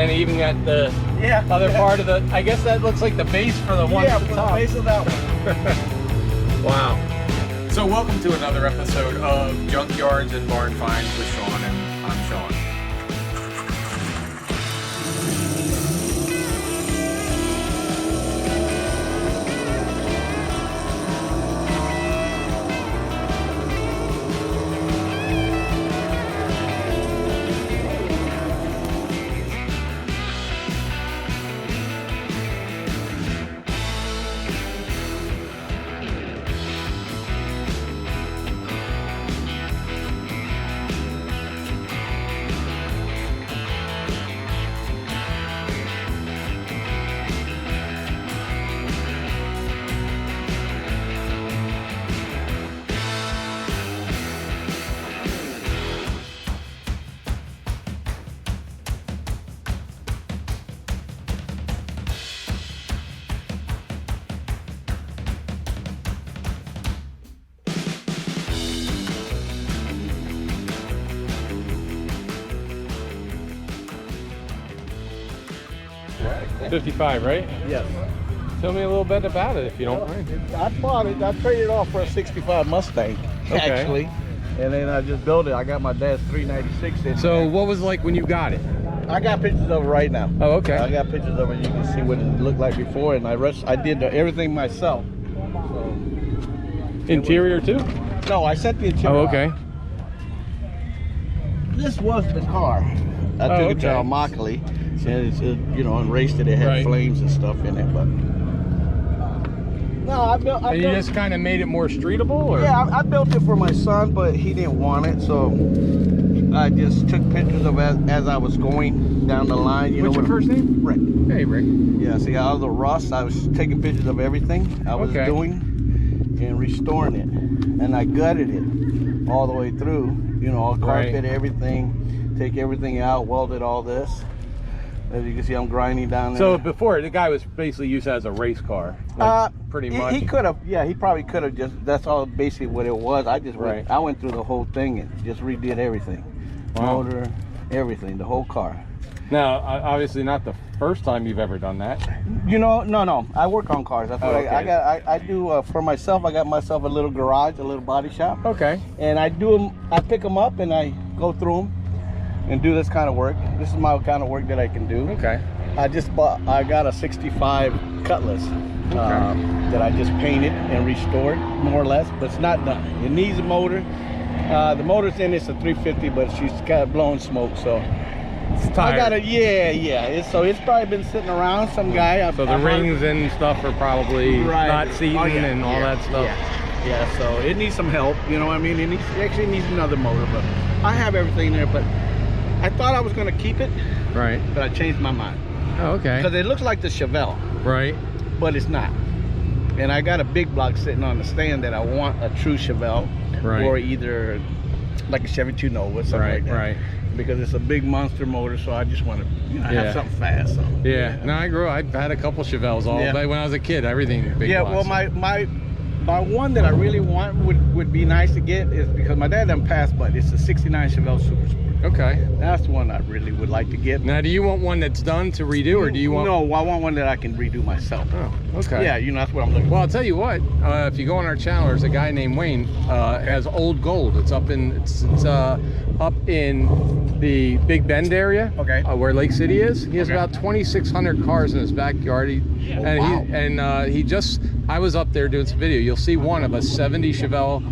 And even got the other part of the, I guess that looks like the base for the one at the top. The base of that one. Wow. So welcome to another episode of Junkyards and Barn Finds with Sean, and I'm Sean. Right. 55, right? Yes. Tell me a little bit about it, if you don't mind. I bought it. I traded it off for a 65 Mustang, actually. And then I just built it. I got my dad's 396 in So there. what was it like when you got it? I got pictures of it right now. Oh, okay. I got pictures of it. You can see what it looked like before, and I did everything myself. So, Interior too? no, I set the interior. Oh, okay. out. This was the car. I took it to Immokalee, and it's, you know, and raced it. It had flames and stuff in it, but no, I built. And you just kind of made it more streetable, or? Yeah, I built it for my son, but he didn't want it, so I just took pictures of it as I was going down the line. You What's know your first name? Rick. Hey, Rick. Yeah, see, out of the rust, I was taking pictures of everything I was doing and restoring it, and I gutted it all the way through. You know, carpet everything, take everything out, welded all this. As you can see, I'm grinding down there. So before, the guy was basically used as a race car, like, pretty much. He could have, yeah, he probably could have just, that's all basically what it was. I just went, I went through the whole thing and just redid everything. Wow. Motor, everything, the whole car. Now, obviously not the first time you've ever done that. You know, no, I work on cars. That's what I got. I do for myself. I got myself a little garage, a little body shop. Okay. And I do them, I pick them up and I go through them and do this kind of work. This is my kind of work that I can do. Okay. I got a 65 Cutlass that I just painted and restored, more or less, but it's not done. It needs a motor. The motor's in, it's a 350, but she's kind of blowing smoke, so. It's tired. I got it, so it's probably been sitting around some guy. So the rings and stuff are probably not seating and all that stuff. Yeah, so it needs some help, you know what I mean? It actually needs another motor, but I have everything there, but I thought I was gonna keep it. Right. But I changed my mind. Oh, okay. Because it looks like the Chevelle. Right. But it's not. And I got a big block sitting on the stand that I want a true Chevelle. Right. Or either like a Chevy 2 Nova, something like that. Right. Because it's a big monster motor, so I just want to have something fast. So. Yeah. No, I've had a couple Chevelles but when I was a kid, everything big blocks. Well, my one that I really want would be nice to get is because my dad done passed, but it's a 69 Chevelle Super Sport. Okay. That's the one I really would like to get. Now, do you want one that's done to redo, or do you want... No, I want one that I can redo myself. Oh, okay. Yeah, you know, that's what I'm looking for. Well, I'll tell you what, if you go on our channel, there's a guy named Wayne, has Old Gold. It's up in, up in the Big Bend area, where Lake City is. He has about 2,600 cars in his backyard. I was up there doing some video. You'll see one of a 70 Chevelle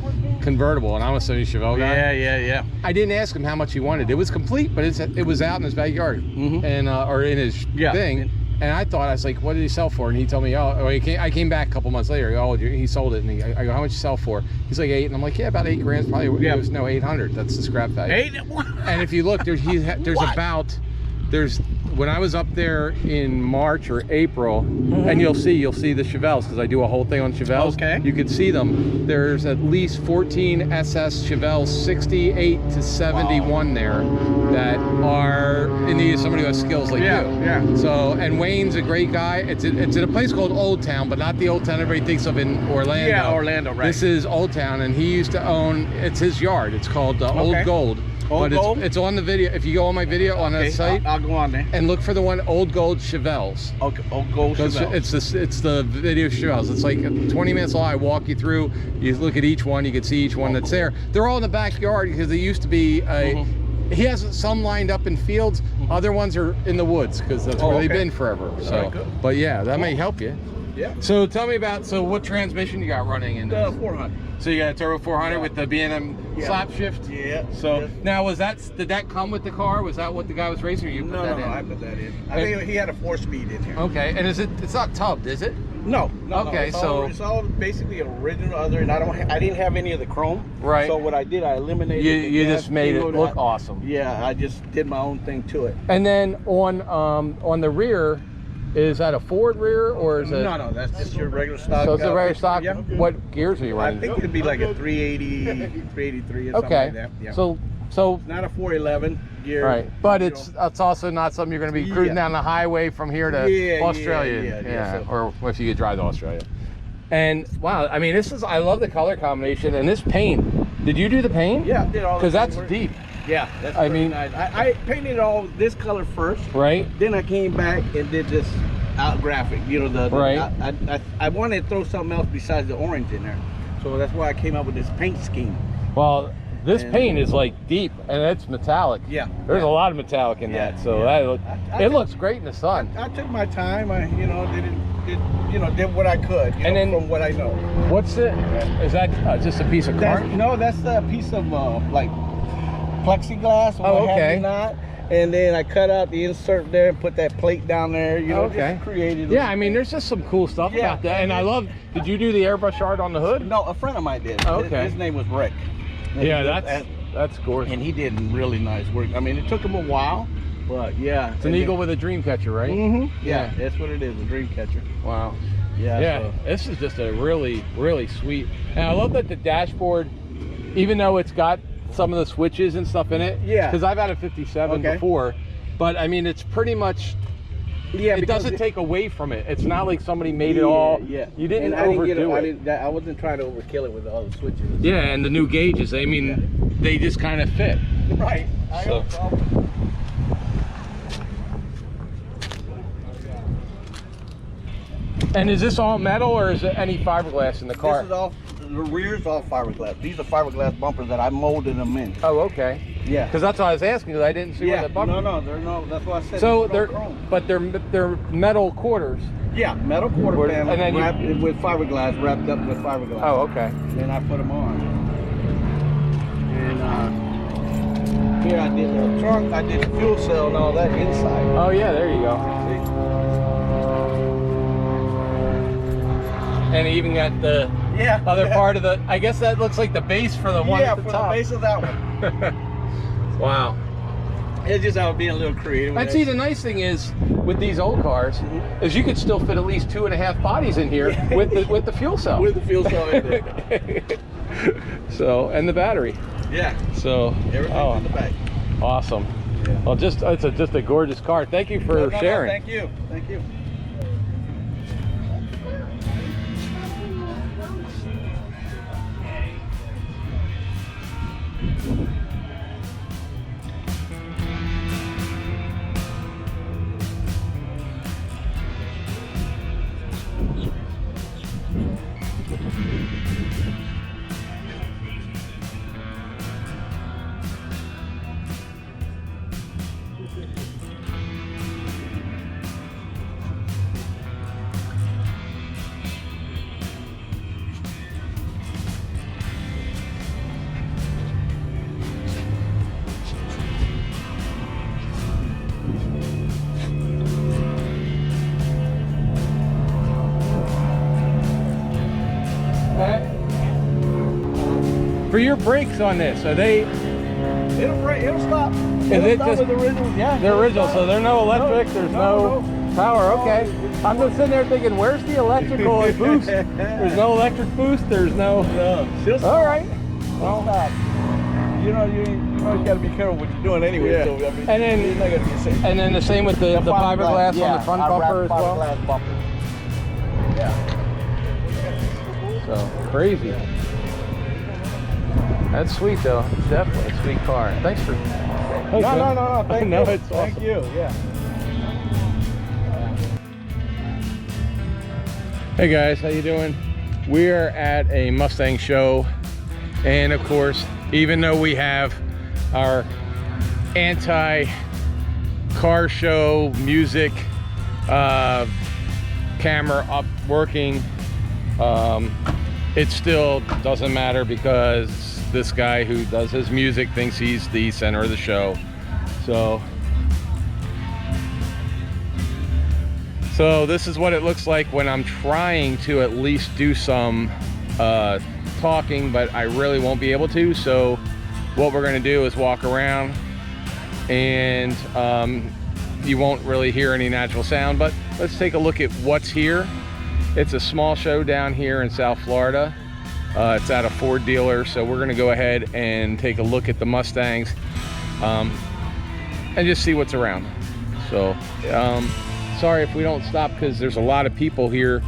convertible, and I'm a 70 Chevelle guy. Yeah. I didn't ask him how much he wanted. It was complete, but it was out in his backyard, and or in his thing. And I was like, what did he sell for? And he told me, I came back a couple months later. He sold it, and I go, how much you sell for? He's like 8, and I'm like, yeah, about 8 grand, probably. Yeah. No, 800. That's the scrap value. 8. And if you look, when I was up there in March or April, and you'll see the Chevelles, because I do a whole thing on Chevelles. Okay. You can see them. There's at least 14 SS Chevelles, 68 to 71 there, that are in need of somebody who has skills like you. Yeah. So, and Wayne's a great guy. It's in a place called Old Town, but not the Old Town everybody thinks of in Orlando. Yeah, Orlando, right. This is Old Town, and he used to own, it's his yard. It's called Old Gold. but Gold? it's on the video. If you go on my video on that site, I'll go on there and look for the one Old Gold Chevelles. Okay, Old Gold Chevelles. It's the video Chevelles. It's like 20 minutes long. I walk you through. You look at each one. You can see each one that's there. They're all in the backyard because they used to be a. He has some lined up in fields. Other ones are in the woods because that's where they've been forever. So, but yeah, that may help you. Yeah. So tell me about, what transmission you got running in this? 400. So you got a turbo 400 with the B&M slap shift? Yeah. So now did that come with the car? Was that what the guy was racing, or you put that in? No, I put that in. I think he had a 4-speed in here. Okay, and it's not tubbed, is it? No. Okay, it's all basically original. Other than I didn't have any of the chrome. Right. So what I did, I eliminated. You just made it look awesome. Yeah, I just did my own thing to it. And then on the rear, is that a Ford rear or is it? No, that's just your regular stock. So it's a regular stock. Yeah. What gears are you running? I think it'd be like a 380, 383 or something like that. Yeah. So it's not a 411 gear. Right, but it's also not something you're going to be cruising down the highway from here to Australia. Yeah, or if you could drive to Australia. And wow, I mean, I love the color combination and this paint. Did you do the paint? Yeah, I did all. Because that's deep. Yeah, that's nice. I painted all this color first. Right. Then I came back and did this out graphic. You know, I wanted to throw something else besides the orange in there. So that's why I came up with this paint scheme. Well, this paint is like deep and it's metallic. Yeah. There's a lot of metallic in that. So it looks great in the sun. I took my time. I did what I could. And then from what I know. What's it? Is that just a piece of cardboard? No, that's a piece of like plexiglass. Okay. And then I cut out the insert there and put that plate down there. Just created. Yeah, I mean, there's just some cool stuff about that. And I love. Did you do the airbrush art on the hood? No, a friend of mine did. Okay. His name was Rick. Yeah, that's gorgeous. And he did really nice work. I mean, it took him a while, but yeah. It's an eagle with a dream catcher, right? Mm-hmm. Yeah, that's what it is, a dream catcher. Wow. Yeah. Yeah. So. This is just a really, really sweet. And I love that the dashboard, even though it's got some of the switches and stuff in it. Yeah. Because I've had a 57 before, but I mean, it's pretty much. Yeah, it doesn't take away from it. It's not like somebody made it all. Yeah, you didn't overdo it. I wasn't trying to overkill it with all the switches. Yeah, and the new gauges. I mean, they just kind of fit. Right. So. And is this all metal or is there any fiberglass in the car? This is all. The rear's all fiberglass. These are fiberglass bumpers that I molded them in. Oh, okay. Yeah. Because that's what I was asking. Because I didn't see where the bumper. No, they're no. That's what I said. So they're metal quarters. Yeah, metal quarter panel and then wrapped with fiberglass, wrapped up with fiberglass. Oh, okay. Then I put them on. And here I did the trunk. I did the fuel cell and all that inside. Oh yeah, there you go. And even got the other part of the. I guess that looks like the base for the one at the top. Yeah, for the base of that one. Wow. It's just I was being a little creative. And see, the nice thing is with these old cars, is you could still fit at least 2.5 bodies in here with the fuel cell. With the fuel cell in there. So, and the battery. Yeah. So. Everything's in the back. Awesome. Yeah. Well, it's just a gorgeous car. Thank you for sharing. Thank you. Thank you. For your brakes on this, are they? It'll stop. Is it just the original? Yeah. the original? So there's no electric. There's no power. Okay. I'm just sitting there thinking, where's the electrical boost? There's no electric boost. There's no. All right. Well, stop. You got to be careful what you're doing anyway. Yeah. So, I mean, and then you're not gonna be safe. And then the same with the fiberglass on the front bumper as well. Fiberglass bumper. Yeah. So crazy. That's sweet though. Definitely a sweet car. Thanks for. No. Thank you. It's awesome. Thank you. Yeah. Hey guys, how you doing? We're at a Mustang show, and of course, even though we have our anti-car show music camera up working, it still doesn't matter because this guy who does his music thinks he's the center of the show. So this is what it looks like when I'm trying to at least do some talking, but I really won't be able to. So what we're gonna do is walk around, and you won't really hear any natural sound, but let's take a look at what's here. It's a small show down here in South Florida. It's at a Ford dealer, so we're gonna go ahead and take a look at the Mustangs and just see what's around. So sorry if we don't stop because there's a lot of people here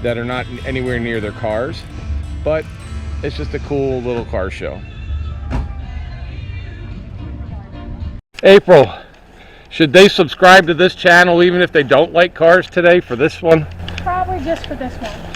that are not anywhere near their cars, but it's just a cool little car show. April, should they subscribe to this channel even if they don't like cars today for this one? Probably just for this one.